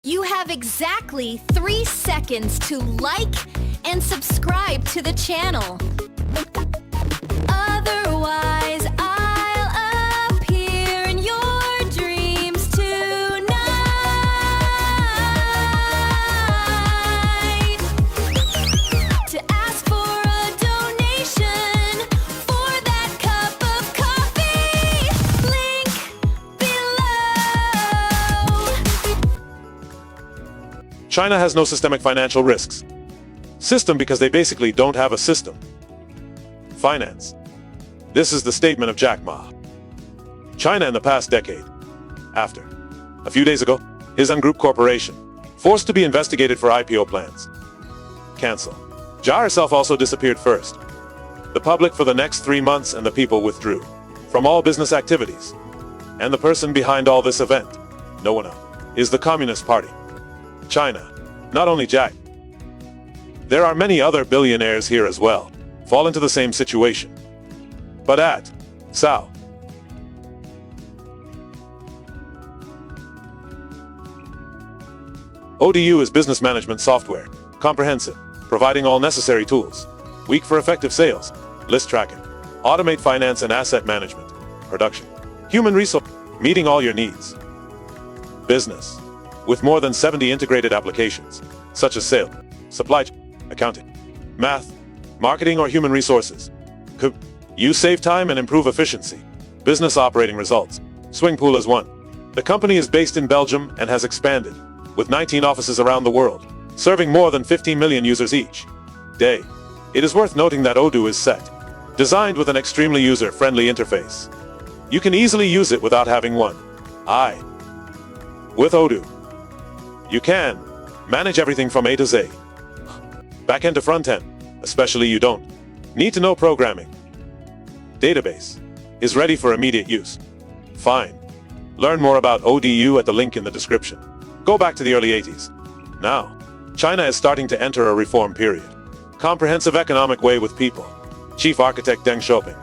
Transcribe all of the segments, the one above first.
You have exactly 3 seconds to like and subscribe to the channel. Otherwise, I'll appear in your dreams tonight. To ask for a donation for that cup of coffee, link below. China has no systemic financial risks. System because they basically don't have a system. Finance. This is the statement of Jack Ma. China in the past decade. After. A few days ago, his Group Corporation, forced to be investigated for IPO plans. Cancel. Ja herself also disappeared first. The public for the next 3 months and the people withdrew from all business activities. And the person behind all this event, no one else, is the Communist Party. China. Not only Jack. There are many other billionaires here as well, fall into the same situation. But at Sao. ODU is business management software, comprehensive, providing all necessary tools, weak for effective sales, list tracking, automate finance and asset management, production, human resource, meeting all your needs. Business. With more than 70 integrated applications, such as sales, supply chain, accounting, math, marketing or human resources. You save time and improve efficiency. Business operating results. Swing Pool is one. The company is based in Belgium and has expanded, with 19 offices around the world, serving more than 15 million users each day. It is worth noting that Odoo is designed with an extremely user-friendly interface. You can easily use it without having one. With Odoo, you can manage everything from A to Z. Back-end to front-end, especially you don't need to know programming. Database is ready for immediate use. Fine. Learn more about ODU at the link in the description. Go back to the early 80s. Now, China is starting to enter a reform period. Comprehensive economic way with people. Chief Architect Deng Xiaoping.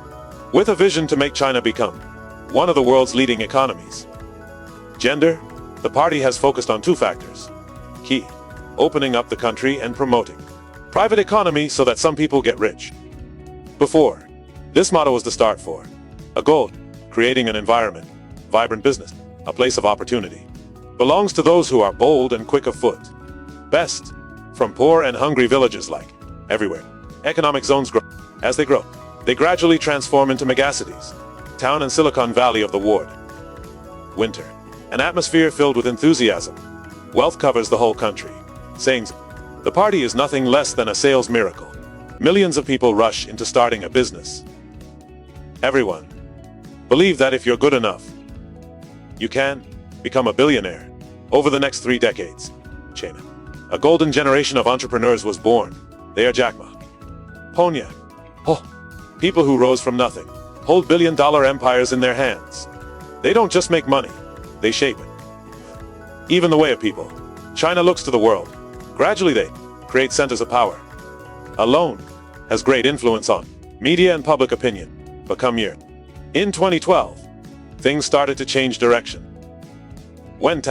With a vision to make China become one of the world's leading economies. Gender. The party has focused on 2 factors. Key. Opening up the country and promoting private economy so that some people get rich. Before, this motto was the start for a goal, creating an environment, vibrant business, a place of opportunity. Belongs to those who are bold and quick of foot. Best, from poor and hungry villages like everywhere. Economic zones grow. As they grow, they gradually transform into megacities. Town and Silicon Valley of the ward. Winter, an atmosphere filled with enthusiasm. Wealth covers the whole country. Sayings. The party is nothing less than a sales miracle. Millions of people rush into starting a business. Everyone believe that if you're good enough, you can become a billionaire. Over the next 3 decades, China, a golden generation of entrepreneurs was born. They are Jack Ma, Ponya, people who rose from nothing, hold billion-dollar empires in their hands. They don't just make money, they shape it. Even the way of people. China looks to the world. Gradually they create centers of power. Alone has great influence on media and public opinion. But come here. In 2012, things started to change direction. When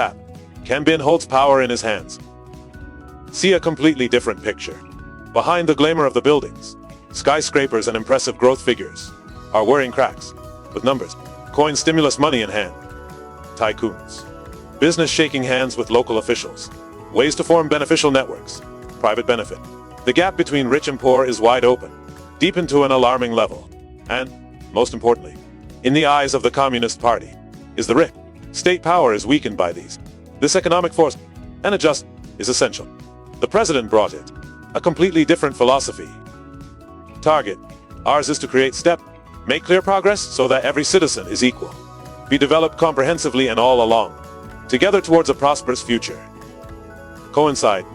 Ken Bin holds power in his hands. See a completely different picture. Behind the glamour of the buildings, skyscrapers and impressive growth figures are wearing cracks with numbers, coin stimulus money in hand. Tycoons. Business shaking hands with local officials. Ways to form beneficial networks. Private benefit. The gap between rich and poor is wide open, deep into an alarming level. And, most importantly, in the eyes of the Communist Party, is the rich. State power is weakened by these. This economic force, and adjust, is essential. The president brought it. A completely different philosophy. Target. Ours is to create make clear progress so that every citizen is equal. Be developed comprehensively and all along. Together towards a prosperous future. Coincide.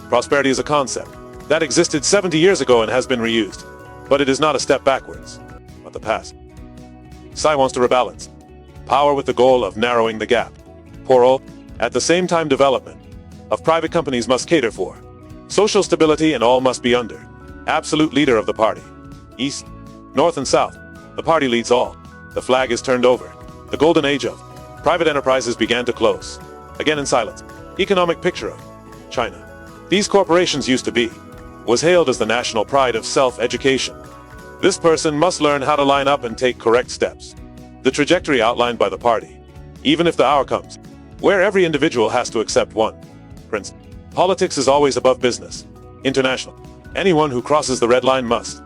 Prosperity is a concept that existed 70 years ago and has been reused. But it is not a step backwards, but the past. Tsai wants to rebalance power with the goal of narrowing the gap. At the same time, development of private companies must cater for social stability and all must be under absolute leader of the party. East, North and South, the party leads all. The flag is turned over. The golden age of private enterprises began to close. Again in silence. economic picture of China. These corporations used to be, was hailed as the national pride of self-education. This person must learn how to line up and take correct steps. The trajectory outlined by the party, even if the hour comes, where every individual has to accept one principle. Politics is always above business. International. Anyone who crosses the red line must.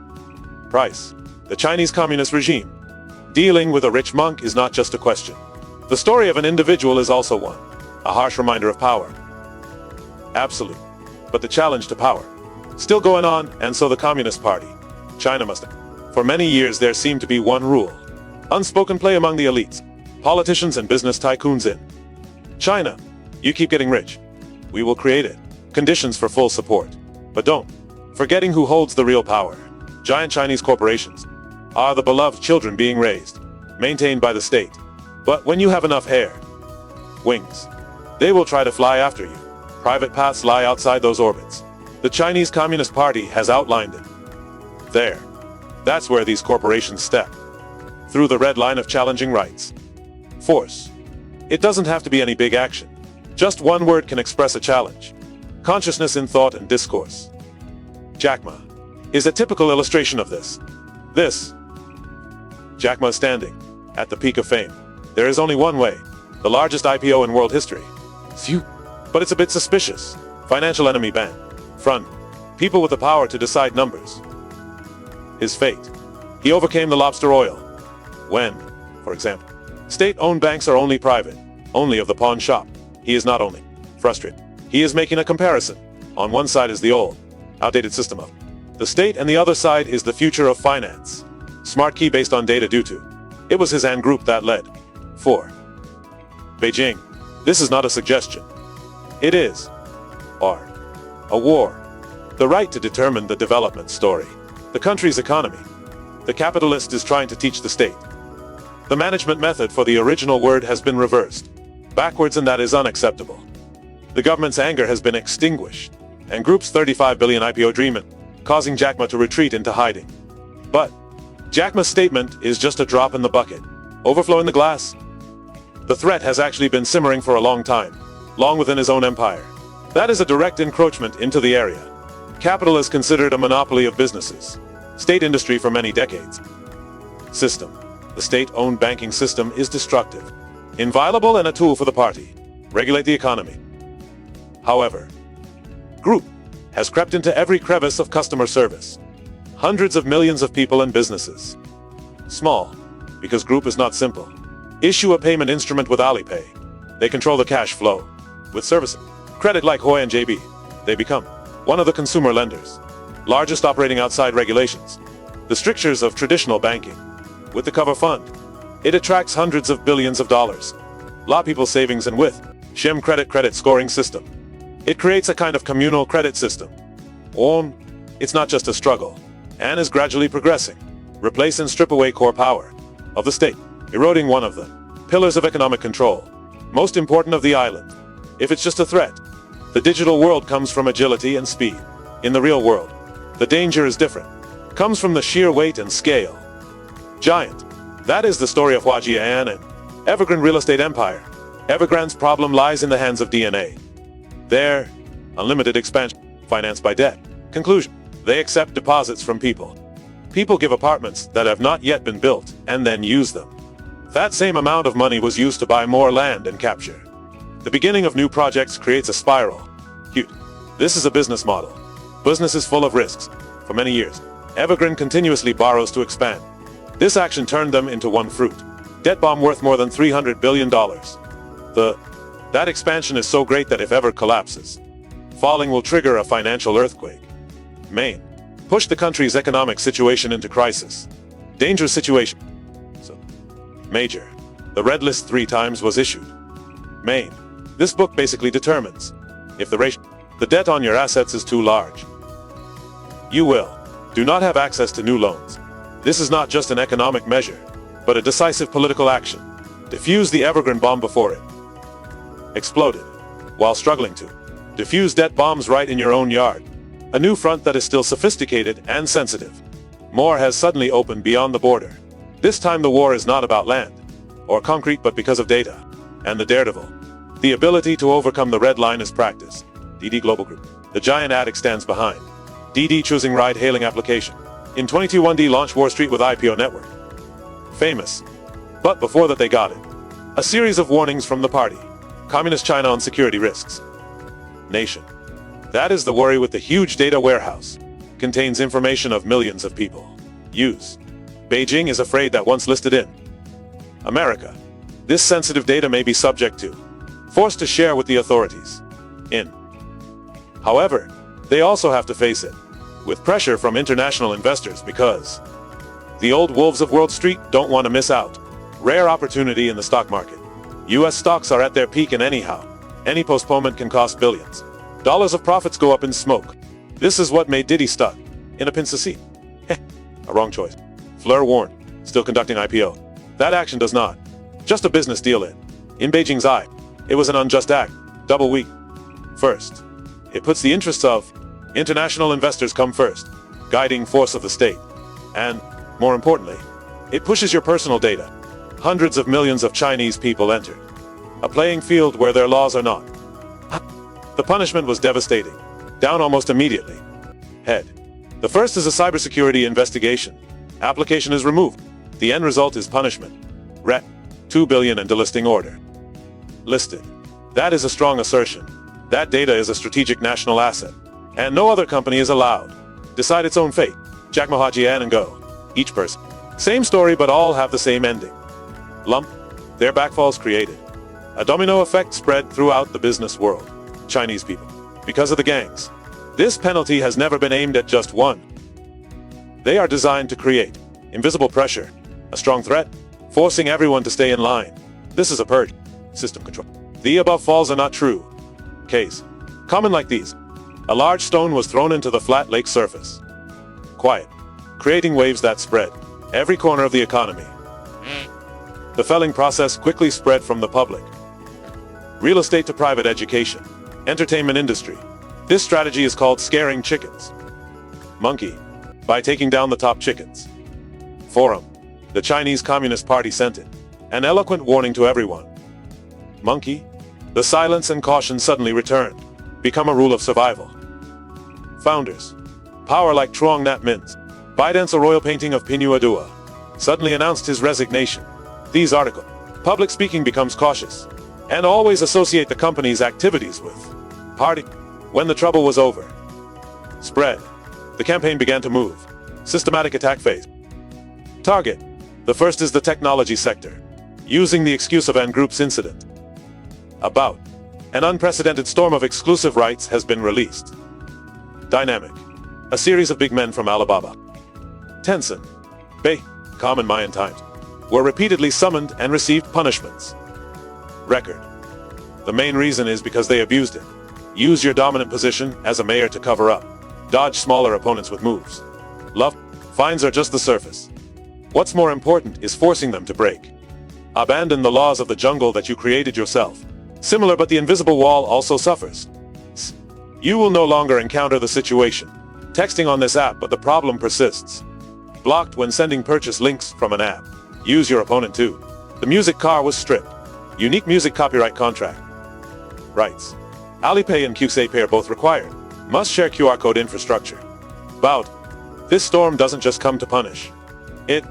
Price. The Chinese Communist regime. Dealing with a rich monk is not just a question. The story of an individual is also one. A harsh reminder of power. Absolute. But the challenge to power. Still going on, and so the Communist Party. China must. For many years there seemed to be one rule. Unspoken play among the elites. Politicians and business tycoons in China. You keep getting rich. We will create it. Conditions for full support. But don't. Forgetting who holds the real power. Giant Chinese corporations are the beloved children being raised, maintained by the state. But when you have enough hair, wings, they will try to fly after you. Private paths lie outside those orbits. The Chinese Communist Party has outlined it. There. That's where these corporations step. Through the red line of challenging rights. Force. It doesn't have to be any big action. Just one word can express a challenge. Consciousness in thought and discourse. Jack Ma is a typical illustration of this. Jack Ma is standing at the peak of fame. There is only one way. The largest IPO in world history. Phew. But it's a bit suspicious. Financial enemy ban. Front. People with the power to decide numbers. His fate. He overcame the lobster oil. When, for example, state-owned banks are only private, only of the pawn shop. He is not only frustrated. He is making a comparison. On one side is the old, outdated system of the state, and the other side is the future of finance. Smart key based on data due to. It was his Ant group that led. 4. Beijing. This is not a suggestion. It is. Or. A war. The right to determine the development story. The country's economy. The capitalist is trying to teach the state. The management method for the original word has been reversed. Backwards, and that is unacceptable. The government's anger has been extinguished. And group's 35 billion IPO dreaming, causing Jack Ma to retreat into hiding. But Jack Ma's statement is just a drop in the bucket. Overflowing the glass. The threat has actually been simmering for a long time, long within his own empire. That is a direct encroachment into the area. Capital is considered a monopoly of businesses. State industry for many decades. System. The state-owned banking system is destructive, inviolable, and a tool for the party. Regulate the economy. However, Group has crept into every crevice of customer service. Hundreds of millions of people and businesses. Small, because Group is not simple. Issue a payment instrument with Alipay. They control the cash flow. With services, credit like Hoi and JB, they become one of the consumer lenders. Largest operating outside regulations. The strictures of traditional banking. With the cover fund, it attracts hundreds of billions of dollars. Lot people savings, and with Shim credit scoring system. It creates a kind of communal credit system. It's not just a struggle, and is gradually progressing. Replace and strip away core power of the state, eroding one of the pillars of economic control, most important of the island. If it's just a threat, the digital world comes from agility and speed. In the real world, the danger is different. Comes from the sheer weight and scale. Giant. That is the story of Huajian and Evergrande real estate empire. Evergrande's problem lies in the hands of DNA. Their unlimited expansion, financed by debt. Conclusion. They accept deposits from people. People give apartments that have not yet been built, and then use them. That same amount of money was used to buy more land and capture. The beginning of new projects creates a spiral. Cute. This is a business model. Business is full of risks. For many years, Evergrande continuously borrows to expand. This action turned them into one fruit. Debt bomb worth more than $300 billion. That expansion is so great that if ever collapses, falling will trigger a financial earthquake. Main. Push the country's economic situation into crisis. Dangerous situation. Major. The red list 3 times was issued. Main. This book basically determines if the debt on your assets is too large. You do not have access to new loans. This is not just an economic measure, but a decisive political action. Defuse the Evergrande bomb before it exploded, while struggling to defuse debt bombs right in your own yard. A new front that is still sophisticated and sensitive. More has suddenly opened beyond the border. This time the war is not about land or concrete, but because of data and the daredevil The ability to overcome the red line is practiced. DD Global Group. The giant addict stands behind. DD choosing ride-hailing application. In 2021 D launched Wall Street with IPO network. Famous. But before that they got it. A series of warnings from the party. Communist China on security risks. Nation. That is the worry with the huge data warehouse. Contains information of millions of people. Use. Beijing is afraid that once listed in America, this sensitive data may be subject to forced to share with the authorities. In. However, they also have to face it with pressure from international investors because the old wolves of Wall Street don't want to miss out. Rare opportunity in the stock market. US stocks are at their peak and anyhow, any postponement can cost billions. Dollars of profits go up in smoke. This is what made Diddy stuck in a pinch of seat. Heh, a wrong choice. Fleur warned, still conducting IPO. That action does not. Just a business deal in Beijing's eye. It was an unjust act. Double weak. First, it puts the interests of international investors come first, guiding force of the state. And, more importantly, it pushes your personal data. Hundreds of millions of Chinese people entered a playing field where their laws are not. The punishment was devastating. Down almost immediately. Head. The first is a cybersecurity investigation. Application is removed. The end result is punishment. Ret. 2 billion and delisting order. Listed. That is a strong assertion. That data is a strategic national asset. And no other company is allowed. Decide its own fate. Jack Mahajian and go. Each person. Same story but all have the same ending. Lump. Their backfalls created a domino effect spread throughout the business world. Chinese people. Because of the gangs. This penalty has never been aimed at just one. They are designed to create invisible pressure, a strong threat, forcing everyone to stay in line. This is a purge. System control. The above falls are not true. Case. Common like these. A large stone was thrown into the flat lake surface. Quiet. Creating waves that spread every corner of the economy. The felling process quickly spread from the public. Real estate to private education. Entertainment industry. This strategy is called scaring chickens. Monkey. By taking down the top chickens. Forum. The Chinese Communist Party sent it. An eloquent warning to everyone. Monkey. The silence and caution suddenly returned. Become a rule of survival. Founders. Power like Truong Nat Mins. ByteDance, a royal painting of Pinyu Adua. Suddenly announced his resignation. These articles. Public speaking becomes cautious. And always associate the company's activities with party. When the trouble was over. Spread. The campaign began to move. Systematic attack phase. Target. The first is the technology sector. Using the excuse of Ant Group's incident. About. An unprecedented storm of exclusive rights has been released. Dynamic. A series of big men from Alibaba, Tencent, Common Mayan times, were repeatedly summoned and received punishments. Record. The main reason is because they abused it. Use your dominant position as a mayor to cover up. Dodge smaller opponents with moves. Love. Fines are just the surface. What's more important is forcing them to break. Abandon the laws of the jungle that you created yourself. Similar, but the invisible wall also suffers. You will no longer encounter the situation texting on this app, but the problem persists. Blocked when sending purchase links from an app. Use your opponent too. The music car was stripped. Unique music copyright contract. Rights. Alipay and QSay are both required. Must share QR code infrastructure. Bout. This storm doesn't just come to punish. It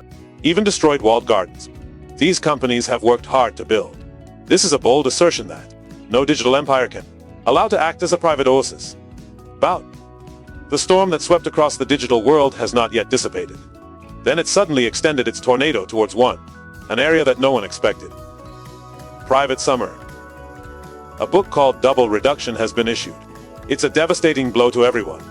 even destroyed walled gardens. These companies have worked hard to build. This is a bold assertion that no digital empire can allow to act as a private oasis. Bout. The storm that swept across the digital world has not yet dissipated. Then it suddenly extended its tornado towards an area that no one expected. Private Summer. A book called Double Reduction has been issued. It's a devastating blow to everyone.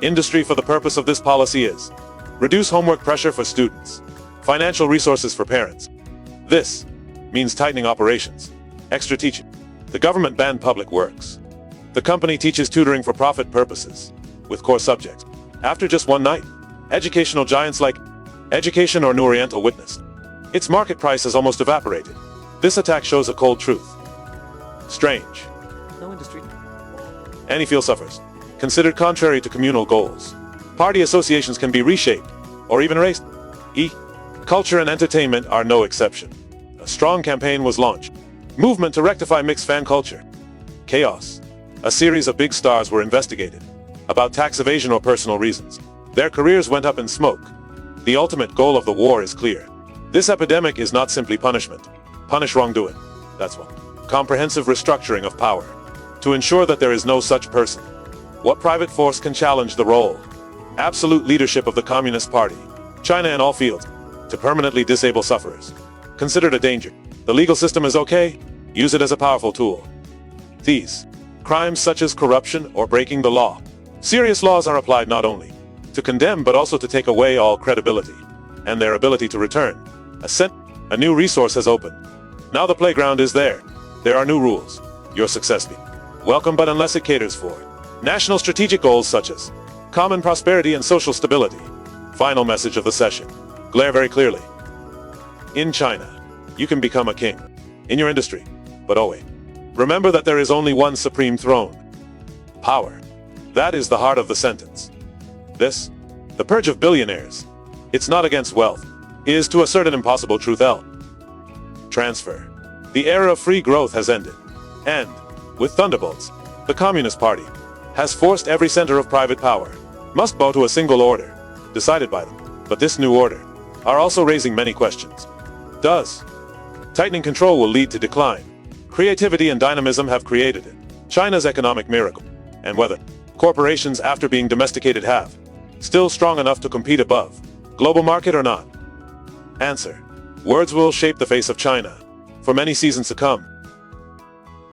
Industry for the purpose of this policy is reduce homework pressure for students, financial resources for parents. This means tightening operations, extra teaching. The government banned public works. The company teaches tutoring for profit purposes, with core subjects. After just one night, educational giants like Education or New Oriental witnessed. Its market price has almost evaporated. This attack shows a cold truth. Strange. No industry. Any field suffers. Considered contrary to communal goals. Party associations can be reshaped, or even erased. Culture and entertainment are no exception. A strong campaign was launched. Movement to rectify mixed fan culture. Chaos. A series of big stars were investigated about tax evasion or personal reasons. Their careers went up in smoke. The ultimate goal of the war is clear. This epidemic is not simply punishment. Punish wrongdoing. That's what. Comprehensive restructuring of power. To ensure that there is no such person. What private force can challenge the role? Absolute leadership of the Communist Party. China in all fields. To permanently disable sufferers. Considered a danger. The legal system is okay. Use it as a powerful tool. These. Crimes such as corruption or breaking the law. Serious laws are applied not only to condemn but also to take away all credibility and their ability to return. A new resource has opened. Now the playground is there. There are new rules. Your success be welcome, but unless it caters for national strategic goals such as common prosperity and social stability. Final message of the session. Glare very clearly. In China, you can become a king in your industry, but always remember that there is only one supreme throne. Power. That is the heart of the sentence. This, the purge of billionaires, it's not against wealth, is to assert an impossible truth. Transfer. The era of free growth has ended. And, with thunderbolts, the Communist Party has forced every center of private power must bow to a single order, decided by them. But this new order are also raising many questions. Does tightening control will lead to decline? Creativity and dynamism have created it. China's economic miracle. And whether corporations after being domesticated have still strong enough to compete above global market or not? Answer. Words will shape the face of China for many seasons to come.